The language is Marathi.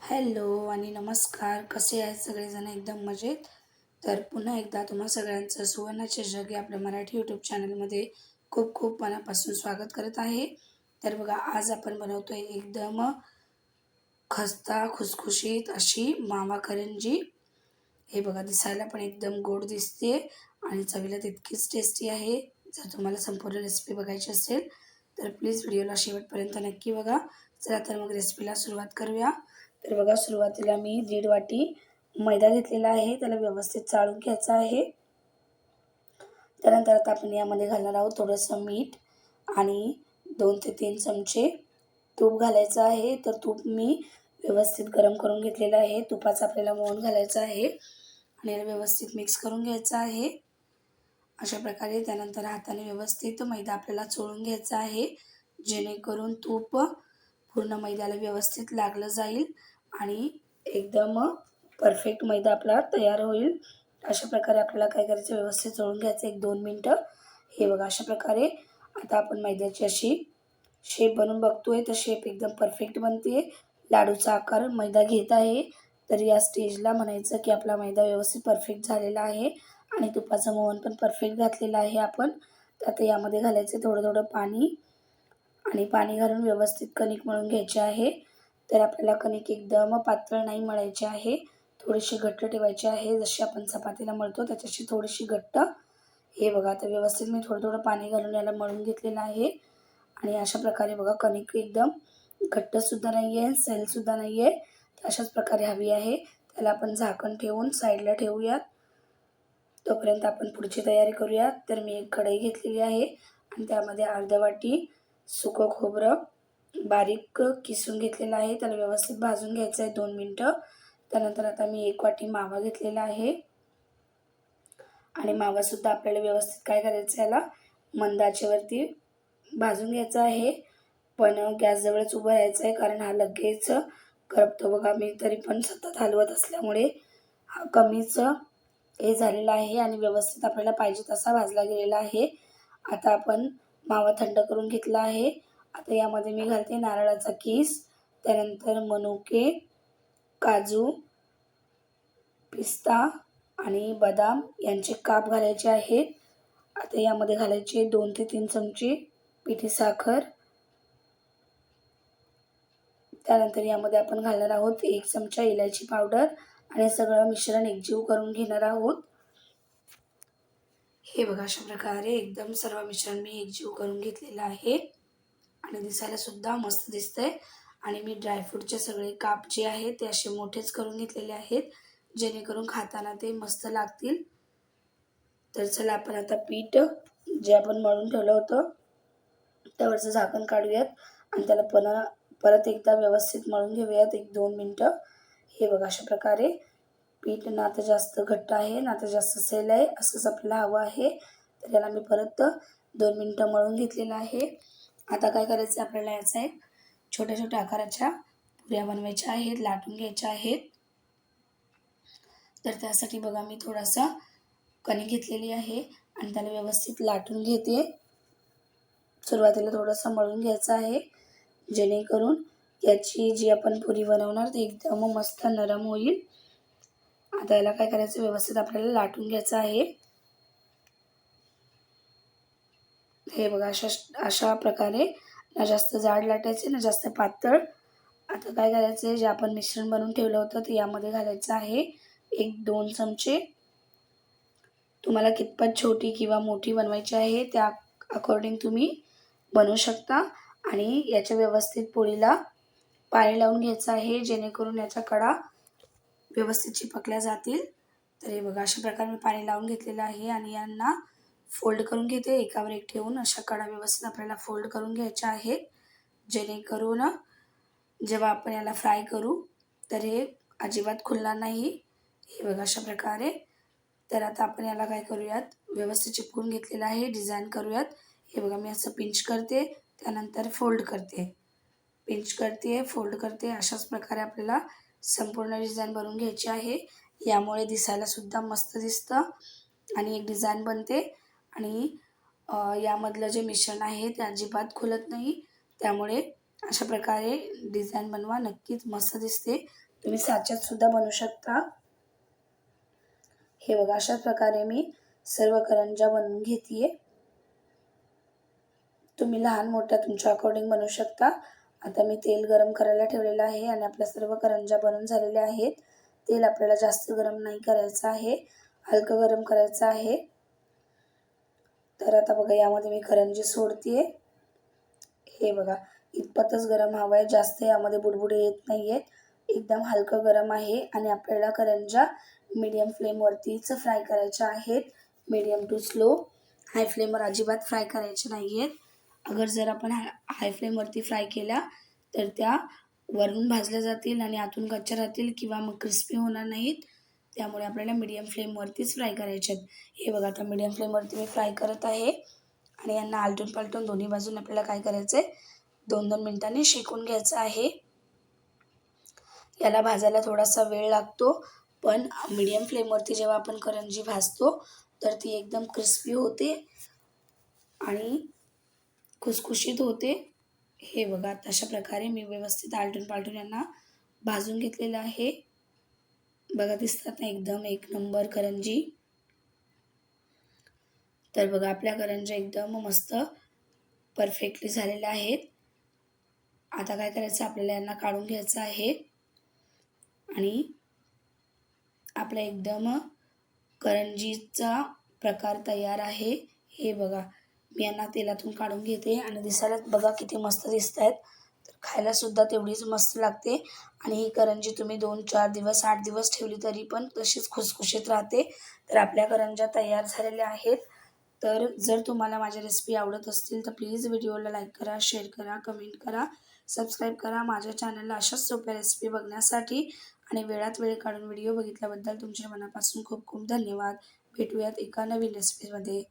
हॅलो आणि नमस्कार. कसे आहेत सगळेजण? एकदम मजेत. तर पुन्हा एकदा तुम्हा सगळ्यांचं सुवर्णाचे जग या आपल्या मराठी यूट्यूब चॅनलमध्ये खूप खूप मनापासून स्वागत करत आहे. तर बघा, आज आपण बनवतोय एकदम खस्ता खुसखुशीत अशी मावा करंजी. हे बघा, दिसायला पण एकदम गोड दिसते आणि चवीला तितकीच टेस्टी आहे. जर तुम्हाला संपूर्ण रेसिपी बघायची असेल तर प्लीज व्हिडिओला शेवटपर्यंत नक्की बघा. चला तर मग रेसिपीला सुरुवात करूया. तर बघा, सुरुवातीला मी 1.5 वाटी मैदा घेतलेला आहे. त्याला व्यवस्थित चाळून घ्यायचा आहे. त्यानंतर आता आपण यामध्ये घालणार आहोत थोडंसं मीठ आणि 2 ते 3 चमचे तूप घालायचं आहे. तर तूप मी व्यवस्थित गरम करून घेतलेलं आहे. तुपाचा आपल्याला मोहन घालायचा आहे आणि याला व्यवस्थित मिक्स करून घ्यायचं आहे. अशा प्रकारे त्यानंतर हाताने व्यवस्थित मैदा आपल्याला चोळून घ्यायचा आहे, जेणेकरून तूप पूर्ण मैद्याला व्यवस्थित लागलं जाईल आणि एकदम परफेक्ट मैदा आपला तयार होईल. अशा प्रकारे आपल्याला काय करायचं, व्यवस्थित चोळून घ्यायचं 1-2 मिनटं. हे बघा, अशा प्रकारे आता आपण मैद्याची अशी शेप बनवून बघतोय, तर शेप एकदम परफेक्ट बनते. लाडूचा आकार मैदा घेत आहे. तर या स्टेजला म्हणायचं की आपला मैदा व्यवस्थित परफेक्ट झालेला आहे आणि तुपाचं मोहन पण परफेक्ट घातलेलं आहे आपण. तर आता यामध्ये घालायचं थोडं थोडं पाणी आणि पाणी घालून व्यवस्थित कणिक मळून घ्यायची आहे. तर आपल्याला कणिक एकदम पातळ नाही मळायची आहे, थोडीशी घट्ट ठेवायची आहे. जशी आपण चपातीला मळतो त्याच्याशी थोडीशी घट्ट. हे बघा, आता व्यवस्थित मी थोडं थोडं पाणी घालून याला मळून घेतलेलं आहे आणि अशा प्रकारे बघा, कणिक एकदम घट्टसुद्धा नाही आहे, सैलसुद्धा नाही आहे. अशाच प्रकारे हवी आहे. त्याला आपण झाकण ठेवून साईडला ठेवूयात. तोपर्यंत आपण पुढची तयारी करूयात. तर मी एक कढई घेतलेली आहे आणि त्यामध्ये अर्धी वाटी सुकं खोबरं बारीक किसून घेतलेलं आहे. त्याला व्यवस्थित भाजून घ्यायचं आहे 2 मिनटं. त्यानंतर आता मी 1 वाटी मावा घेतलेला आहे आणि मावासुद्धा आपल्याला व्यवस्थित काय करायचं, याला मंद आचेवरती भाजून घ्यायचा आहे. पण गॅसजवळच उभं राहायचं आहे, कारण हा लगेच करपतो. बघा, मी तरी पण सतत हलवत असल्यामुळे हा कमीच हे झालेला आहे आणि व्यवस्थित आपल्याला पाहिजे तसा भाजला गेलेला आहे. आता आपण मावा थंड करून घेतला आहे. आता यामध्ये मी घालते नारळाचा कीस, त्यानंतर मनुके, काजू, पिस्ता आणि बदाम यांचे काप घालायचे आहेत. आता यामध्ये घालायचे 2 ते 3 चमचे पिठी साखर. त्यानंतर यामध्ये आपण घालणार आहोत 1 चमचा इलायची पावडर आणि सगळं मिश्रण एकजीव करून घेणार आहोत. हे बघा, अशा प्रकारे एकदम सर्व मिश्रण मी एकजीव करून घेतलेलं आहे आणि दिसायला सुद्धा मस्त दिसतंय. आणि मी ड्रायफ्रूटचे सगळे काप जे आहेत ते असे मोठेच करून घेतलेले आहेत, जेणेकरून खाताना ते मस्त लागतील. तर चला, आपण आता पीठ जे आपण मळून ठेवलं होतं त्यावरचं झाकण काढूयात आणि त्याला परत एकदा व्यवस्थित मळून घेऊयात 1-2 मिनटं. हे बघा, अशा प्रकारे पीठ ना तर जास्त घट्ट आहे ना तर जास्त सैल आहे, असंच आपल्याला हवं आहे. तर याला मी परत 2 मिनटं मळून घेतलेलं आहे. आता काय करायचं, आपल्याला याचा एक छोट्या छोट्या आकाराच्या पुऱ्या बनवायच्या आहेत, लाटून घ्यायच्या आहेत. तर त्यासाठी बघा, मी थोडासा कणिक घेतलेली आहे आणि त्याला व्यवस्थित लाटून घेते. सुरुवातीला थोडंसं मळून घ्यायचं आहे, जेणेकरून याची जी आपण पुरी बनवणार ती एकदम मस्त नरम होईल. आता याला काय करायचं, व्यवस्थित आपल्याला लाटून घ्यायचं आहे. हे बघा, अशा अशा प्रकारे ना जास्त जाड लाटायचे ना जास्त पातळ. आता काय करायचं आहे, जे आपण मिश्रण बनवून ठेवलं होतं ते यामध्ये घालायचं आहे 1-2 चमचे. तुम्हाला कितपत छोटी किंवा मोठी बनवायची आहे त्या अकॉर्डिंग तुम्ही बनवू शकता. आणि याच्या व्यवस्थित पोळीला पाणी लावून घ्यायचं आहे, जेणेकरून याच्या कडा व्यवस्थित चिपकल्या जातील. तर हे बघा, अशा प्रकारे मी पाणी लावून घेतलेलं आहे आणि यांना फोल्ड करून घेते एकावर एक ठेवून. अशा कडा व्यवस्थित आपल्याला फोल्ड करून घ्यायच्या आहेत, जेणेकरून जेव्हा आपण याला फ्राय करू तर हे अजिबात खुलणार नाही. हे बघा, अशा प्रकारे. तर आता आपण याला काय करूयात, व्यवस्थित चिपकून घेतलेलं आहे, डिझाईन करूयात. हे बघा, मी असं पिंच करते, त्यानंतर फोल्ड करते, पिंच करते, फोल्ड करते. अशाच प्रकारे आपल्याला संपूर्ण डिझाईन बनवून घ्यायची आहे. यामुळे दिसायला सुद्धा मस्त दिसतं आणि एक डिझाईन बनते आणि यामधलं जे मिश्रण आहे ते अजिबात खुलत नाही. त्यामुळे अशा प्रकारे डिझाईन बनवा, नक्कीच मस्त दिसते. तुम्ही साच्यात सुद्धा बनवू शकता। हे बघा, अशा प्रकारे मी सर्व करंज्या बनवून घेते। तुम्ही लहान मोठ्या तुमच्या अकॉर्डिंग बनवू शकता। आता मी तेल गरम करायला ठेवलेलं आहे आणि आपल्या सर्व करंज्या बनवून झालेल्या आहेत। तेल आपल्याला जास्त गरम नाही करायचं आहे, हलकं गरम करायचं आहे। तर आता बघा, यामध्ये मी करंजी सोडते। हे बघा, इतपतच गरम हवं आहे, जास्त यामध्ये बुडबुडे येत नाही आहेत, एकदम हलकं गरम आहे। आणि आपल्याला करंज्या मीडियम फ्लेमवरतीच फ्राय करायच्या आहेत, मीडियम टू स्लो। हाय फ्लेमवर अजिबात फ्राय करायचे नाही आहेत। अगर जर आपण हाय फ्लेमवरती फ्राय केल्या तर त्या वरून भाजल्या जातील आणि आतून कच्च्या राहतील किंवा मग क्रिस्पी होणार नाहीत। त्यामुळे आपल्याला मीडियम फ्लेमवरतीच फ्राय करायचे आहेत। हे बघा, आता मीडियम फ्लेमवरती मी फ्राय करत आहे आणि यांना आलटून पालटून दोन्ही बाजून आपल्याला काय करायचं आहे, 2-2 मिनिटांनी शेकून घ्यायचं आहे। याला भाजायला थोडासा वेळ लागतो, पण मीडियम फ्लेमवरती जेव्हा आपण करंजी भाजतो तर ती एकदम क्रिस्पी होते आणि खुसखुशीत होते। हे बघा, अशा प्रकारे मी व्यवस्थित आलटून पालटून यांना भाजून घेतलेलं आहे। बघा, दिसतात ना एकदम एक नंबर करंजी। तर बघा, आपल्या करंज्या एकदम मस्त परफेक्टली झालेल्या आहेत। आता काय करायचं, आपल्याला यांना काढून घ्यायचं आहे आणि आपला एकदम करंजीचा प्रकार तयार आहे। हे बघा, मी यांना तेलातून काढून घेते आणि दिसायला बघा किती मस्त दिसत आहेत, तर खायला सुद्धा तेवढीच मस्त लागते। आणि ही करंजी तुम्ही 2-4 दिवस 8 दिवस ठेवली तरी पण तशीच खुसखुशीत राहते। तर आपल्या करंज्या तयार झालेल्या आहेत। तर जर तुम्हाला माझ्या रेसिपी आवडत असतील तर प्लीज व्हिडिओला लाईक करा, शेअर करा, कमेंट करा, सबस्क्राईब करा माझ्या चॅनलला अशाच सोप्या रेसिपी बघण्यासाठी। आणि वेळात वेळ काढून व्हिडिओ बघितल्याबद्दल तुमचे मनापासून खूप खूप धन्यवाद। भेटूयात एका नवीन रेसिपीमध्ये।